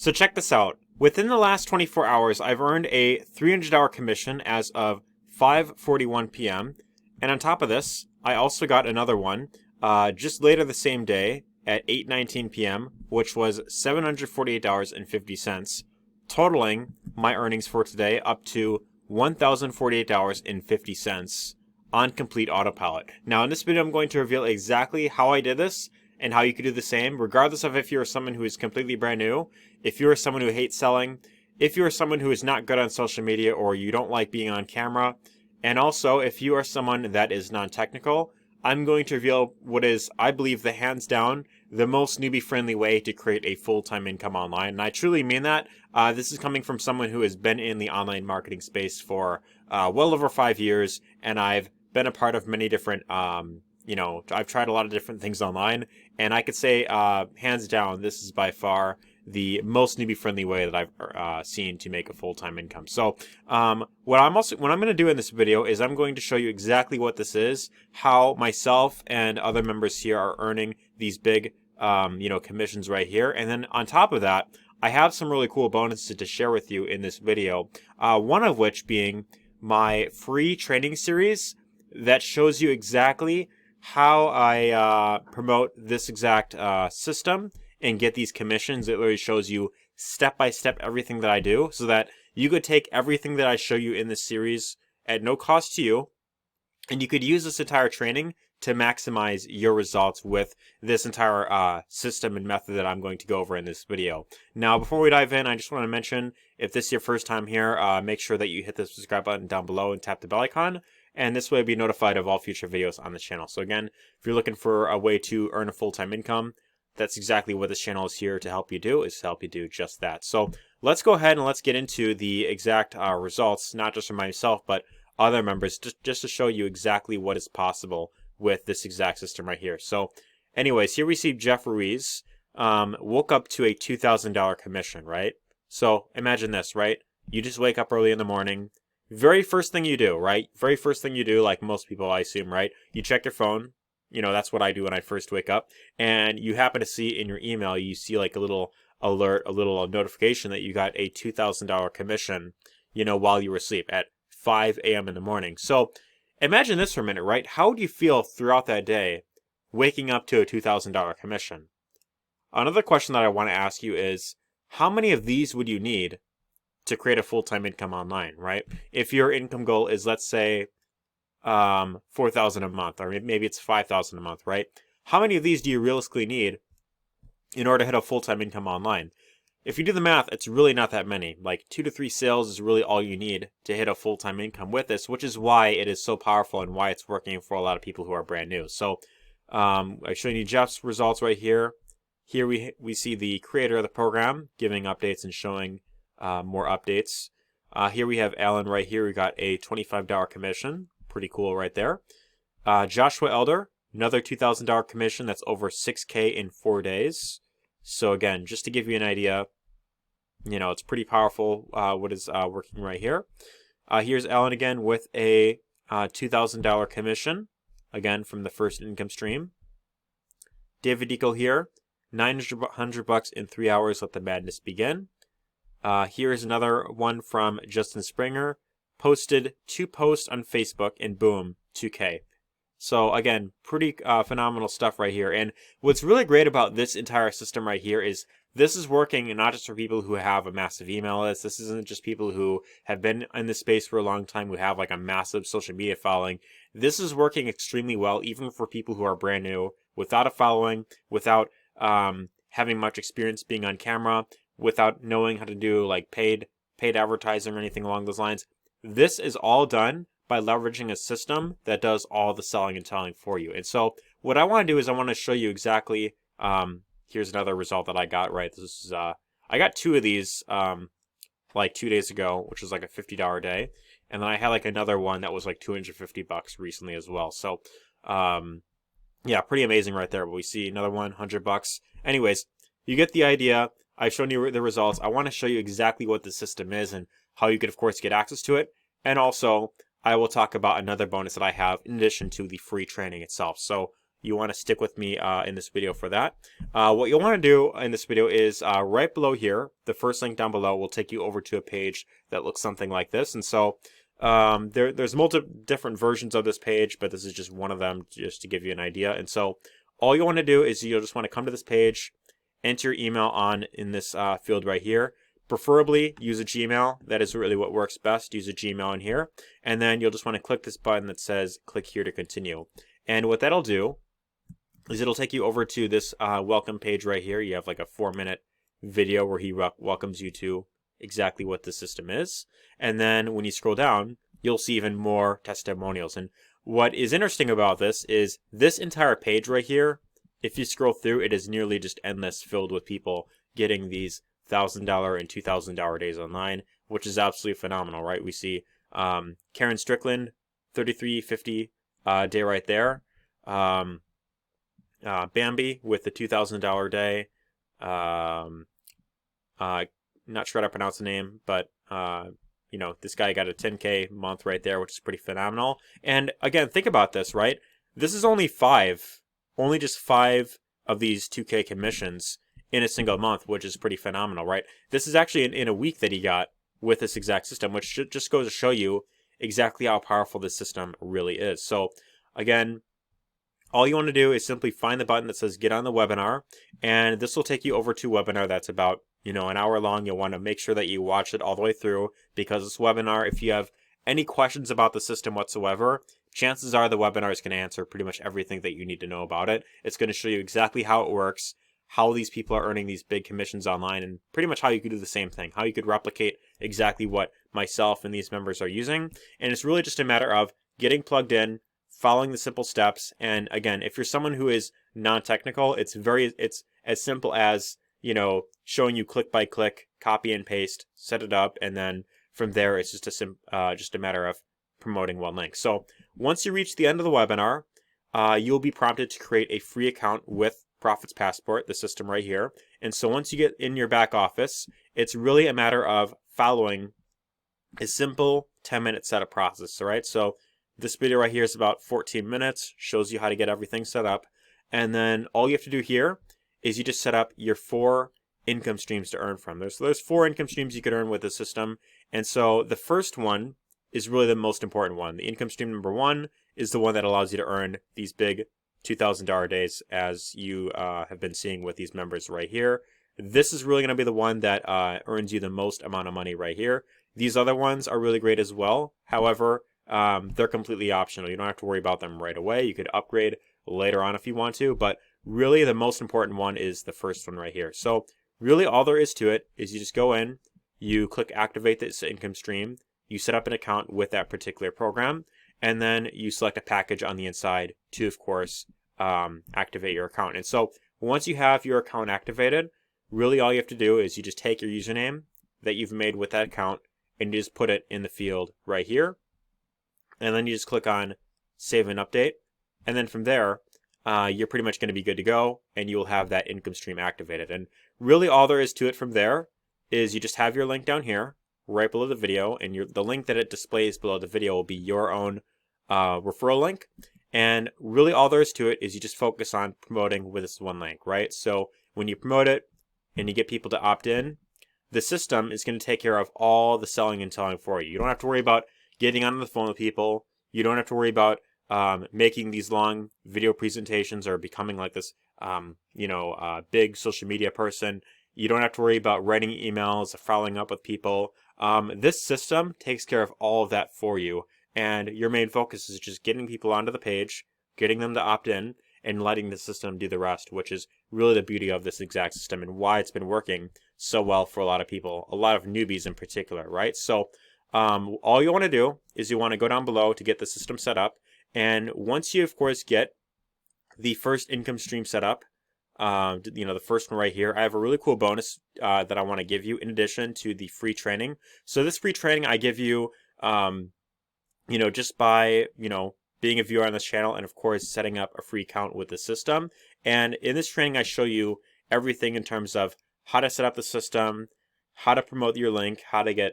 So check this out. Within the last 24 hours, I've earned a $300 commission as of 5:41 p.m. And on top of this, I also got another one just later the same day at 8:19 p.m., which was $748.50, totaling my earnings for today up to $1,048.50 on complete autopilot. Now, in this video, I'm going to reveal exactly how I did this and how you could do the same, regardless of if you're someone who is completely brand new, if you're someone who hates selling, if you're someone who is not good on social media or you don't like being on camera, and also if you are someone that is non-technical. I'm going to reveal what is, I believe, the hands down, the most newbie-friendly way to create a full-time income online. And I truly mean that. This is coming from someone who has been in the online marketing space for well over 5 years, and I've been a part of many different, I've tried a lot of different things online, and I could say, hands down, this is by far the most newbie-friendly way that I've seen to make a full-time income. So, what I'm going to do in this video is I'm going to show you exactly what this is, how myself and other members here are earning these big, commissions right here, and then on top of that, I have some really cool bonuses to share with you in this video. One of which being my free training series that shows you exactly how I promote this exact system and get these commissions. It literally shows you step by step everything that I do, so that you could take everything that I show you in this series at no cost to you, and you could use this entire training to maximize your results with this entire system and method that I'm going to go over in this video. Now, before we dive in, I just want to mention, if this is your first time here, make sure that you hit the subscribe button down below and tap the bell icon, and this way you'll be notified of all future videos on the channel. So again, if you're looking for a way to earn a full-time income, that's exactly what this channel is here to help you do, is to help you do just that. So let's go ahead and let's get into the exact results, not just for myself, but other members, just to show you exactly what is possible with this exact system right here. So anyways, here we see Jeff Ruiz woke up to a $2,000 commission, right? So imagine this, right? You just wake up early in the morning. Very first thing you do, right? Very first thing you do, like most people, I assume, right? You check your phone. You know, that's what I do when I first wake up. And you happen to see in your email, you see like a little alert, a little notification that you got a $2,000 commission, while you were asleep at 5 a.m. in the morning. So imagine this for a minute, right? How would you feel throughout that day waking up to a $2,000 commission? Another question that I want to ask you is, how many of these would you need to create a full-time income online, right? If your income goal is, let's say, $4,000 a month, or maybe it's $5,000 a month, right? How many of these do you realistically need in order to hit a full-time income online? If you do the math, it's really not that many. Like 2 to 3 sales is really all you need to hit a full-time income with this, which is why it is so powerful and why it's working for a lot of people who are brand new. So I'm showing you Jeff's results right here. Here we see the creator of the program giving updates and showing more updates. Here we have Alan right here. We got a $25 commission. Pretty cool right there. Joshua Elder, another $2,000 commission. That's over 6K in 4 days. So again, just to give you an idea, it's pretty powerful what is working right here. Here's Alan again with a $2,000 commission, again from the first income stream. David Deacle here, $900 in 3 hours. Let the madness begin. Here is another one from Justin Springer. Posted 2 posts on Facebook and boom, 2K. So again, pretty phenomenal stuff right here. And what's really great about this entire system right here is this is working not just for people who have a massive email list. This isn't just people who have been in this space for a long time, who have like a massive social media following. This is working extremely well, even for people who are brand new, without a following, without having much experience being on camera, without knowing how to do like paid advertising or anything along those lines. This is all done by leveraging a system that does all the selling and telling for you. And so what I want to do is I want to show you exactly, here's another result that I got, right? This is, I got 2 of these, like 2 days ago, which was like a $50 day. And then I had like another one that was like $250 recently as well. So, yeah, pretty amazing right there. But we see another one, $100. Anyways, you get the idea. I've shown you the results. I want to show you exactly what the system is and how you could, of course, get access to it. And also, I will talk about another bonus that I have in addition to the free training itself. So you want to stick with me in this video for that. What you'll want to do in this video is right below here, the first link down below will take you over to a page that looks something like this. And so there's multiple different versions of this page, but this is just one of them just to give you an idea. And so all you want to do is you'll just want to come to this page, enter your email in this field right here. Preferably use a Gmail. That is really what works best. Use a Gmail in here. And then you'll just want to click this button that says click here to continue. And what that'll do is it'll take you over to this welcome page right here. You have like a 4-minute video where he welcomes you to exactly what the system is. And then when you scroll down, you'll see even more testimonials. And what is interesting about this is this entire page right here, if you scroll through, it is nearly just endless, filled with people getting these $1,000 and $2,000 days online, which is absolutely phenomenal, right? We see Karen Strickland, 3350 day right there. Bambi with the $2,000 day. Not sure how to pronounce the name, but you know, this guy got a 10K month right there, which is pretty phenomenal. And again, think about this, right? This is only just five of these 2K commissions in a single month, which is pretty phenomenal, right? This is actually in a week that he got with this exact system, which just goes to show you exactly how powerful this system really is. So again, all you want to do is simply find the button that says get on the webinar, and this will take you over to a webinar that's about, you know, an hour long. You'll want to make sure that you watch it all the way through, because this webinar, if you have any questions about the system whatsoever, chances are the webinar is going to answer pretty much everything that you need to know about it. It's going to show you exactly how it works, how these people are earning these big commissions online, and pretty much how you could do the same thing, how you could replicate exactly what myself and these members are using. And it's really just a matter of getting plugged in, following the simple steps. And again, if you're someone who is non-technical, it's as simple as, you know, showing you click by click, copy and paste, set it up, and then from there it's just a matter of promoting one link. So once you reach the end of the webinar, you'll be prompted to create a free account with Profits Passport, the system right here. And so once you get in your back office, it's really a matter of following a simple 10-minute setup process. All right, so this video right here is about 14 minutes, shows you how to get everything set up. And then all you have to do here is you just set up your 4 income streams to earn from. There's 4 income streams you could earn with the system. And so the first one is really the most important one. The income stream number 1 is the one that allows you to earn these big $2,000 days, as you have been seeing with these members right here. This is really going to be the one that earns you the most amount of money right here. These other ones are really great as well. However, they're completely optional. You don't have to worry about them right away. You could upgrade later on if you want to, but really the most important one is the first one right here. So really all there is to it is you just go in, you click activate this income stream, you set up an account with that particular program, and then you select a package on the inside to, of course, activate your account. And so once you have your account activated, really all you have to do is you just take your username that you've made with that account and you just put it in the field right here. And then you just click on save and update. And then from there, you're pretty much going to be good to go, and you will have that income stream activated. And really all there is to it from there is you just have your link down here right below the video, and the link that it displays below the video will be your own referral link. And really all there is to it is you just focus on promoting with this one link, right? So when you promote it and you get people to opt in, the system is going to take care of all the selling and telling for you. You don't have to worry about getting on the phone with people. You don't have to worry about making these long video presentations or becoming like this, big social media person. You don't have to worry about writing emails, following up with people. This system takes care of all of that for you. And your main focus is just getting people onto the page, getting them to opt in, and letting the system do the rest, which is really the beauty of this exact system and why it's been working so well for a lot of people, a lot of newbies in particular, right? So all you want to do is you want to go down below to get the system set up. And once you, of course, get the first income stream set up, the first one right here, I have a really cool bonus that I want to give you in addition to the free training. So this free training I give you, just by, being a viewer on this channel and, of course, setting up a free account with the system. And in this training, I show you everything in terms of how to set up the system, how to promote your link, how to get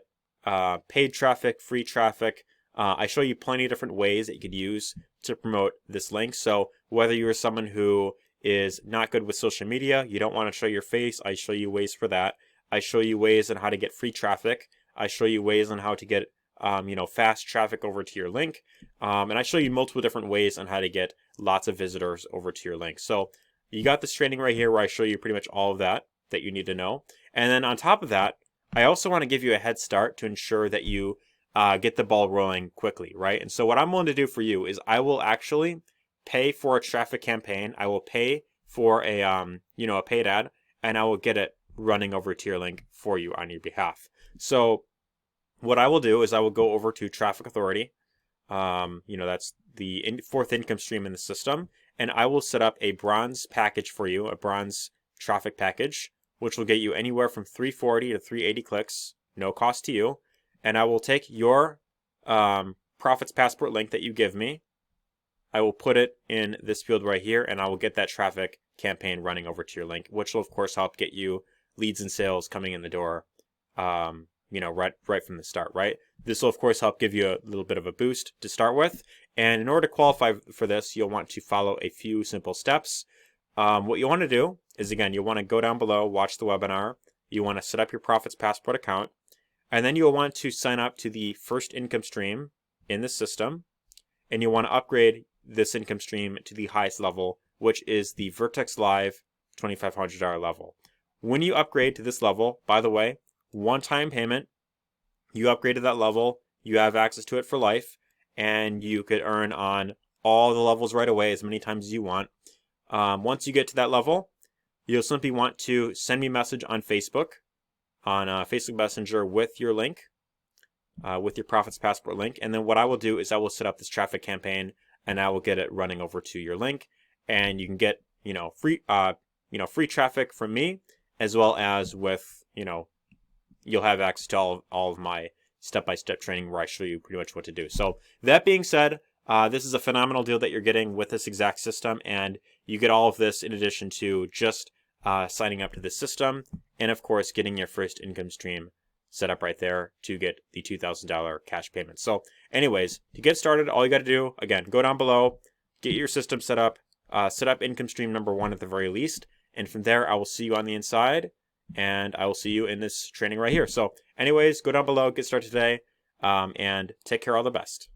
paid traffic, free traffic, I show you plenty of different ways that you could use to promote this link. So whether you're someone who is not good with social media, you don't want to show your face, I show you ways for that. I show you ways on how to get free traffic. I show you ways on how to get fast traffic over to your link. And I show you multiple different ways on how to get lots of visitors over to your link. So you got this training right here where I show you pretty much all of that you need to know. And then on top of that, I also want to give you a head start to ensure that you get the ball rolling quickly, right? And so what I'm willing to do for you is I will actually pay for a traffic campaign. I will pay for a a paid ad, and I will get it running over to your link for you on your behalf. So what I will do is I will go over to Traffic Authority. That's the fourth income stream in the system, and I will set up a bronze package for you, a bronze traffic package, which will get you anywhere from 340 to 380 clicks, no cost to you. And I will take your Profits Passport link that you give me. I will put it in this field right here, and I will get that traffic campaign running over to your link, which will of course help get you leads and sales coming in the door, right from the start, right? This will of course help give you a little bit of a boost to start with. And in order to qualify for this, you'll want to follow a few simple steps. What you want to do is, again, you'll want to go down below, watch the webinar. You want to set up your Profits Passport account. And then you'll want to sign up to the first income stream in the system. And you'll want to upgrade this income stream to the highest level, which is the Vertex Live $2,500 level. When you upgrade to this level, by the way, one-time payment, you upgrade to that level, you have access to it for life, and you could earn on all the levels right away as many times as you want. Once you get to that level, you'll simply want to send me a message on Facebook, on Facebook Messenger with your link, with your Profits Passport link. And then what I will do is I will set up this traffic campaign, and I will get it running over to your link. And you can get, free traffic from me, as well as with, you'll have access to all of my step-by-step training where I show you pretty much what to do. So that being said, this is a phenomenal deal that you're getting with this exact system, and you get all of this in addition to just signing up to the system, and of course getting your first income stream set up right there to get the $2,000 cash payment. So anyways, to get started, all you got to do, again, go down below, get your system set up income stream number 1 at the very least, and from there I will see you on the inside, and I will see you in this training right here. So anyways, go down below, get started today, and take care, all the best.